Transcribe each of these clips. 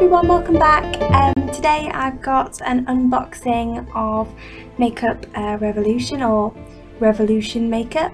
everyone, welcome back. Today I've got an unboxing of Makeup Revolution or Revolution Makeup,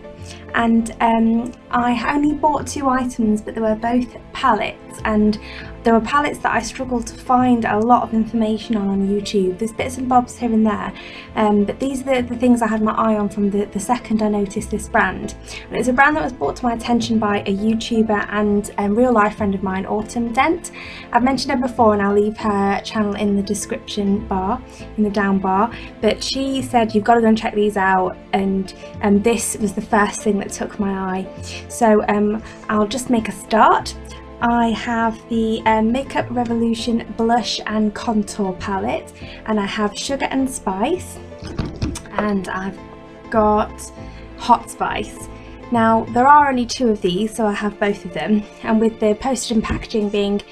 and I only bought 2 items, but they were both palettes, and there were palettes that I struggled to find a lot of information on YouTube. There's bits and bobs here and there, but these are the things I had my eye on from the second I noticed this brand. And it's a brand that was brought to my attention by a YouTuber and a real life friend of mine, Dent. I've mentioned her before and I'll leave her channel in the description bar, in the down bar, but she said you've got to go and check these out, and this was the first thing that took my eye. So I'll just make a start. I have the Makeup Revolution Blush and Contour Palette, and I have Sugar and Spice, and I've got Hot Spice. Now there are only 2 of these, so I have both of them, and with the postage and packaging being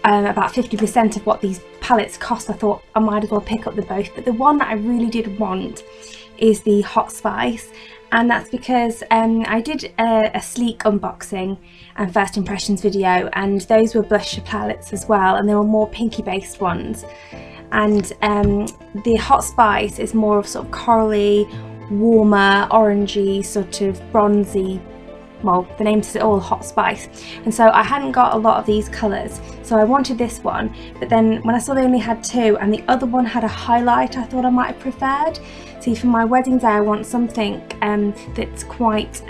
about 50% of what these palettes cost, I thought I might as well pick up the both. But the one that I really did want is the Hot Spice, and that's because I did a sleek unboxing and first impressions video, and those were blush palettes as well, and they were more pinky based ones, and the Hot Spice is more of sort of corally, warmer, orangey, sort of bronzy. Well, the name says it all, Hot Spice, and so I hadn't got a lot of these colours, so I wanted this one. But then when I saw they only had 2 and the other one had a highlight I thought I might have preferred. See, for my wedding day I want something that's quite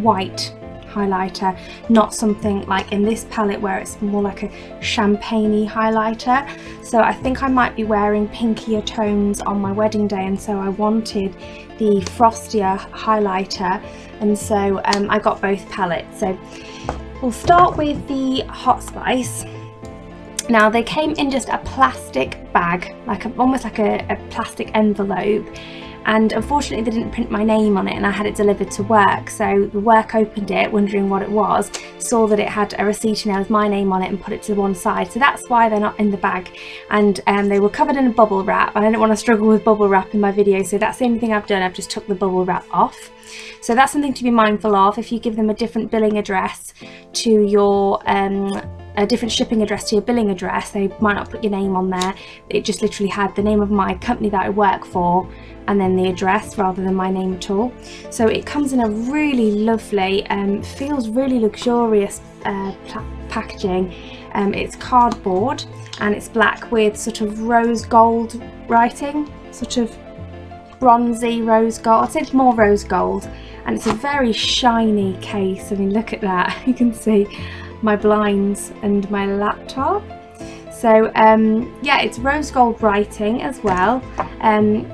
white highlighter, not something like in this palette where it's more like a champagne-y highlighter. So I think I might be wearing pinkier tones on my wedding day, and so I wanted the frostier highlighter, and so I got both palettes. So we'll start with the Hot Spice. Now they came in just a plastic bag, like almost like a plastic envelope, and unfortunately they didn't print my name on it, and I had it delivered to work. So the work opened it wondering what it was, saw that it had a receipt and there was my name on it, and put it to one side. So that's why they're not in the bag, and they were covered in a bubble wrap. I didn't want to struggle with bubble wrap in my video, so that's the only thing I've done. I've just took the bubble wrap off. So that's something to be mindful of. If you give them a different billing address to your a different shipping address to your billing address, they might not put your name on there. It just literally had the name of my company that I work for and then the address rather than my name at all. So it comes in a really lovely, feels really luxurious packaging. It's cardboard and it's black with sort of rose gold writing, sort of bronzy rose gold. I'd say it's more rose gold, and it's a very shiny case. I mean, look at that. You can see my blinds and my laptop. So yeah, it's rose gold writing as well,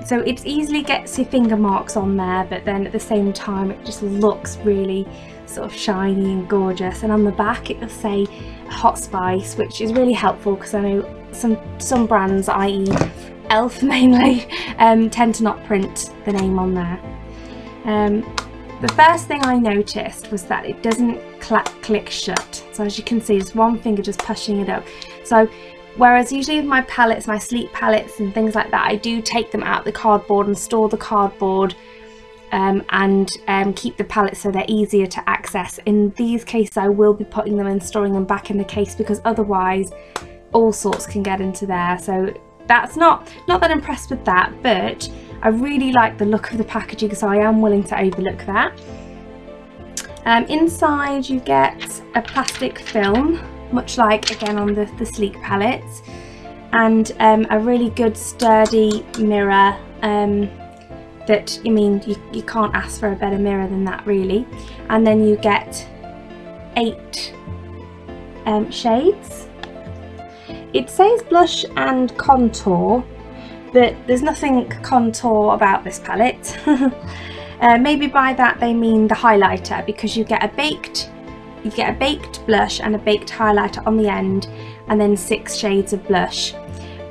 so it easily gets your finger marks on there, but then at the same time it just looks really sort of shiny and gorgeous. And on the back it will say Hot Spice, which is really helpful because I know some brands, i.e. Elf mainly, tend to not print the name on there. The first thing I noticed was that it doesn't click shut. So as you can see, there's one finger just pushing it up. So whereas usually with my palettes, my sleek palettes and things like that, I do take them out the cardboard and store the cardboard and keep the palettes so they're easier to access. In these cases I will be putting them and storing them back in the case, because otherwise all sorts can get into there. So that's not that impressed with that, but I really like the look of the packaging, so I am willing to overlook that. Inside you get a plastic film, much like again on the sleek palettes, and a really good sturdy mirror that, I mean, you can't ask for a better mirror than that really. And then you get 8 shades. It says blush and contour, but there's nothing contour about this palette. Maybe by that they mean the highlighter, because you get a baked blush and a baked highlighter on the end, and then 6 shades of blush.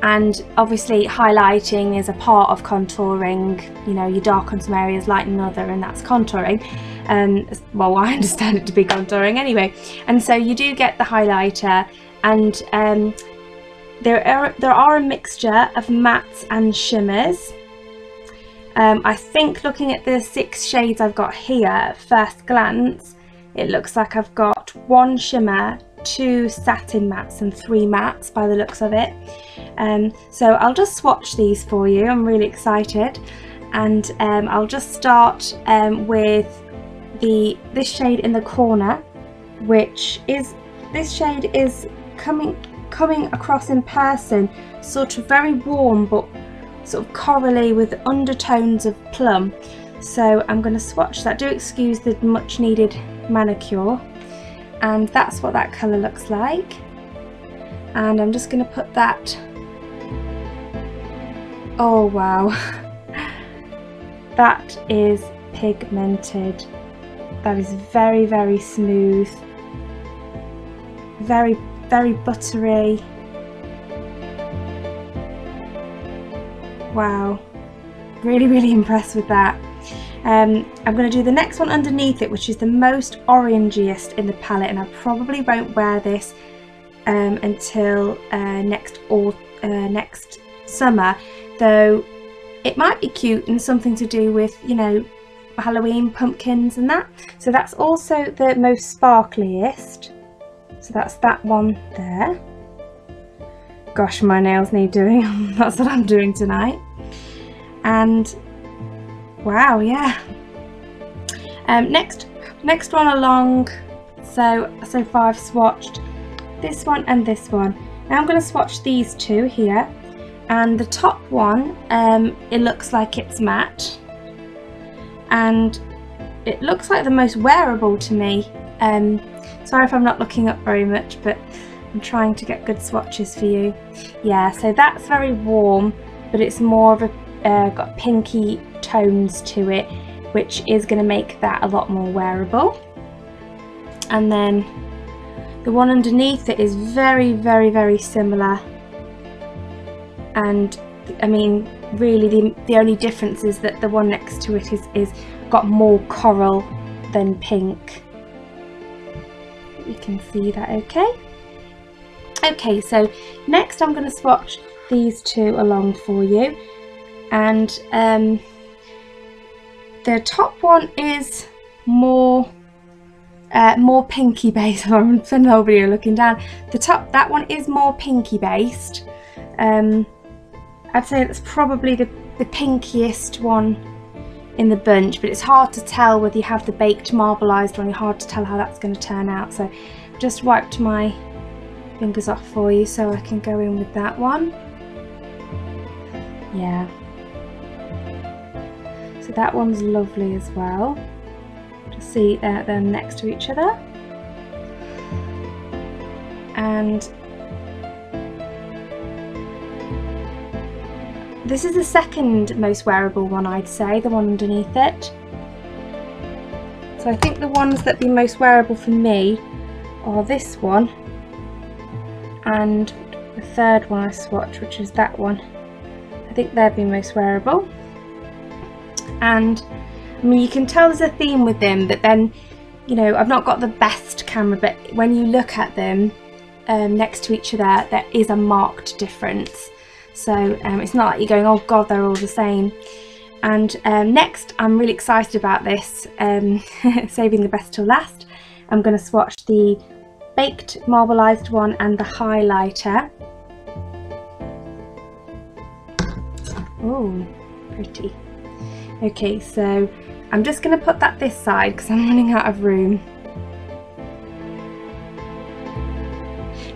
And obviously highlighting is a part of contouring. You know, you darken some areas, lighten another, and that's contouring. Well, I understand it to be contouring anyway. And so you do get the highlighter, and there are a mixture of mattes and shimmers. I think looking at the 6 shades I've got here at first glance, it looks like I've got 1 shimmer, 2 satin mattes and 3 mattes by the looks of it. So I'll just swatch these for you. I'm really excited, and I'll just start with this shade in the corner, which is, this shade is coming across in person sort of very warm but sort of corally with undertones of plum. So I'm going to swatch that. Do excuse the much needed manicure. And that's what that colour looks like. And I'm just going to put that. Oh wow, that is pigmented. That is very, very smooth, very, very buttery. Wow, really, really impressed with that. I'm going to do the next one underneath it, which is the most orangiest in the palette, and I probably won't wear this until next summer, though it might be cute and something to do with, you know, Halloween pumpkins and that. So that's also the most sparkliest, so that's that one there. Gosh, my nails need doing. That's what I'm doing tonight. And wow, yeah. Next one along. So far I've swatched this one and this one. Now I'm going to swatch these two here. And the top one, it looks like it's matte, and it looks like the most wearable to me. Sorry if I'm not looking up very much, but I'm trying to get good swatches for you. Yeah, so that's very warm, but it's more of a got pinky tones to it, which is going to make that a lot more wearable. And then the one underneath it is very, very, very similar, and I mean really the only difference is that the one next to it is got more coral than pink. You can see that okay? Okay, so next I'm going to swatch these two along for you. And the top one is more pinky based. I'm spending the whole video looking down. That one is more pinky based. I'd say that's probably the pinkiest one in the bunch, but it's hard to tell whether you have the baked marbleized one. It's hard to tell how that's going to turn out. So just wiped my fingers off for you so I can go in with that one. Yeah. So that one's lovely as well. Just see them next to each other. And this is the second most wearable one, I'd say, the one underneath it. So I think the ones that be most wearable for me are this one and the third one I swatched, which is that one. I think they'd be most wearable. And I mean, you can tell there's a theme with them, but then, you know, I've not got the best camera, but when you look at them next to each other, there is a marked difference. So it's not like you're going, oh god, they're all the same. And next, I'm really excited about this, saving the best till last. I'm going to swatch the baked marbleized one and the highlighter. Oh, pretty. Okay, so I'm just going to put that this side because I'm running out of room.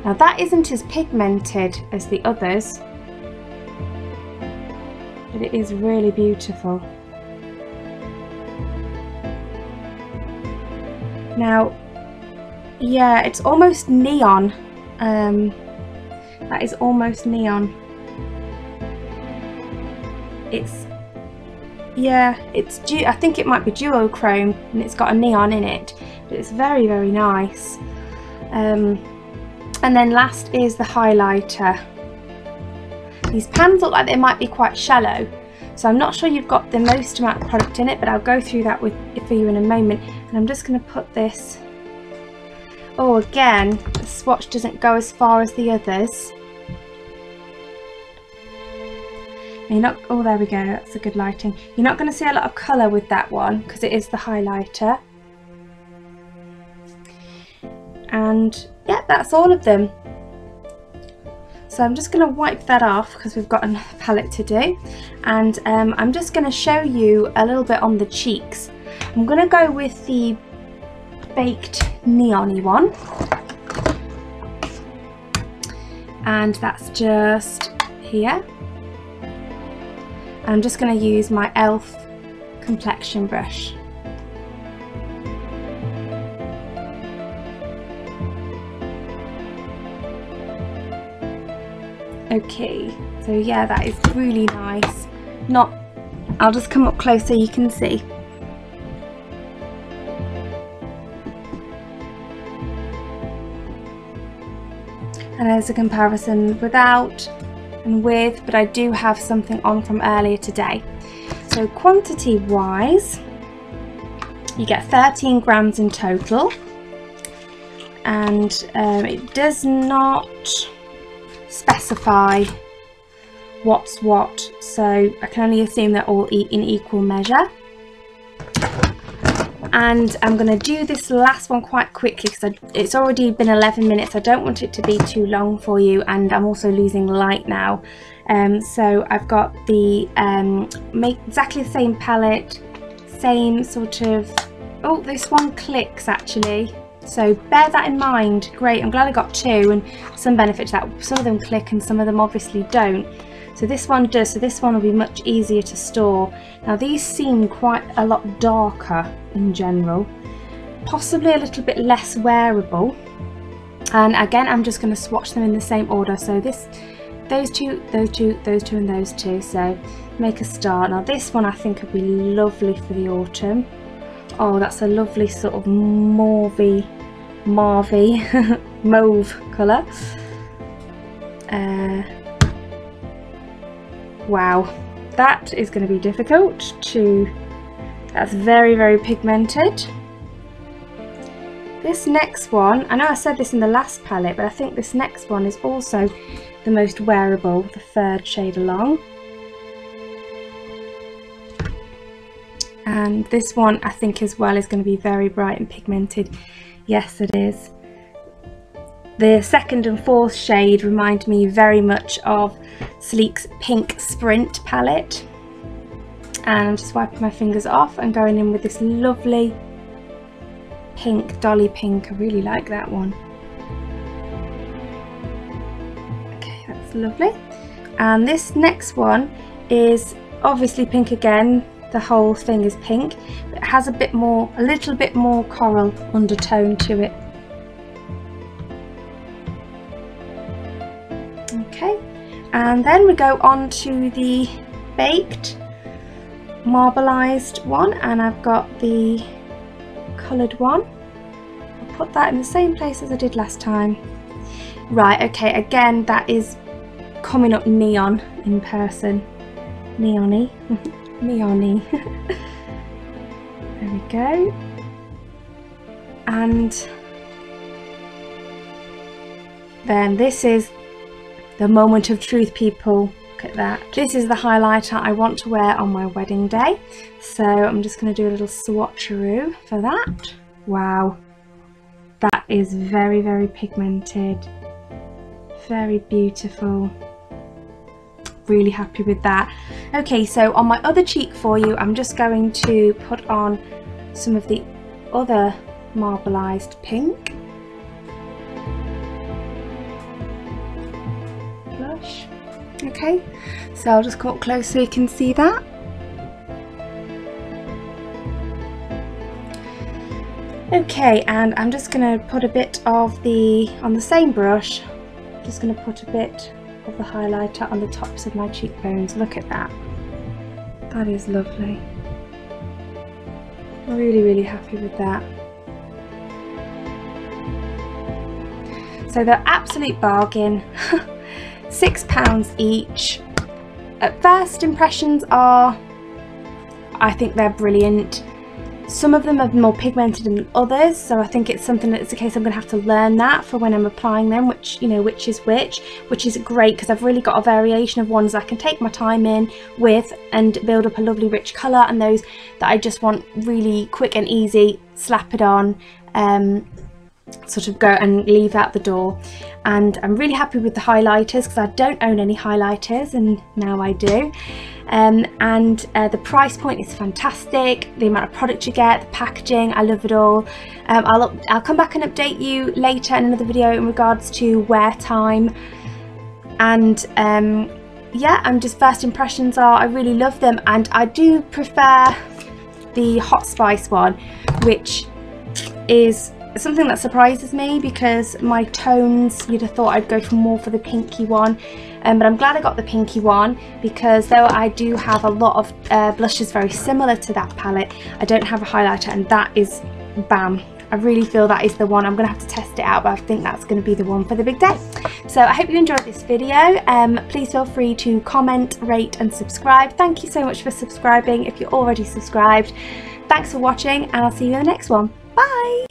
Now that isn't as pigmented as the others, but it is really beautiful. Now, yeah, it's almost neon. That is almost neon. I think it might be duochrome, and it's got a neon in it, but it's very, very nice. And then last is the highlighter. These pans look like they might be quite shallow, so I'm not sure you've got the most amount of product in it, but I'll go through that for you in a moment. And I'm just going to put this. Oh, again, the swatch doesn't go as far as the others. Oh, there we go, that's a good lighting. You're not going to see a lot of colour with that one because it is the highlighter. And yeah, that's all of them. So I'm just going to wipe that off because we've got another palette to do, and I'm just going to show you a little bit on the cheeks. I'm going to go with the baked neon-y one, and that's just here. And I'm just going to use my e.l.f. complexion brush. Okay, so yeah, that is really nice. I'll just come up close so you can see. And there's a comparison without and with, but I do have something on from earlier today. So quantity wise, you get 13 grams in total, and it does not specify what's what, so I can only assume they're all in equal measure. And I'm going to do this last one quite quickly because it's already been 11 minutes. I don't want it to be too long for you, and I'm also losing light now. So I've got the make exactly the same palette, same sort of, oh, this one clicks actually, so bear that in mind. Great, I'm glad I got two, and some benefit to that. Some of them click and some of them obviously don't. So this one does, so this one will be much easier to store. Now these seem quite a lot darker in general, possibly a little bit less wearable. And again, I'm just going to swatch them in the same order. So those two, those two, those two and those two. So make a start. Now this one I think would be lovely for the autumn. Oh, that's a lovely sort of mauvey mauve colour. Wow, that is going to be difficult to, that's very, very pigmented. This next one, I know I said this in the last palette, but I think this next one is also the most wearable, the third shade along. And this one I think as well is going to be very bright and pigmented. Yes, it is. The second and fourth shade remind me very much of Sleek's Pink Sprint palette. And I'm just wiping my fingers off and going in with this lovely pink, Dolly Pink. I really like that one. Okay, that's lovely. And this next one is obviously pink again. The whole thing is pink, but it has a little bit more coral undertone to it. Okay, and then we go on to the baked marbleized one, and I've got the coloured one. I'll put that in the same place as I did last time. Right, okay, again that is coming up neon in person. Neon-y. Neon-y. There we go. And then this is the moment of truth, people. Look at that. This is the highlighter I want to wear on my wedding day. So I'm just going to do a little swatcheroo for that. Wow. That is very, very pigmented. Very beautiful. Really happy with that. Okay, so on my other cheek for you, I'm just going to put on some of the other marbleized pink. Blush. Okay, so I'll just come up close so you can see that. Okay, and I'm just going to put a bit of on the same brush, just going to put a bit of the highlighter on the tops of my cheekbones. Look at that. That is lovely. Really, really happy with that. So they're absolute bargain. £6 each. At first impressions are, I think they're brilliant. Some of them are more pigmented than others, so I think it's something that's a case I'm going to have to learn that for when I'm applying them, which, you know, which is great, because I've really got a variation of ones I can take my time in with and build up a lovely rich colour, and those that I just want really quick and easy, slap it on, sort of go and leave out the door. And I'm really happy with the highlighters because I don't own any highlighters and now I do. The price point is fantastic, the amount of product you get, the packaging, I love it all. I'll come back and update you later in another video in regards to wear time. And yeah, just first impressions are I really love them, and I do prefer the hot spice one, which is something that surprises me because my tones, you'd have thought I'd go for more for the pinky one, but I'm glad I got the pinky one because though I do have a lot of blushes very similar to that palette, I don't have a highlighter, and that is bam. I really feel that is the one. I'm going to have to test it out, but I think that's going to be the one for the big day. So I hope you enjoyed this video. Please feel free to comment, rate and subscribe. Thank you so much for subscribing if you're already subscribed. Thanks for watching, and I'll see you in the next one. Bye!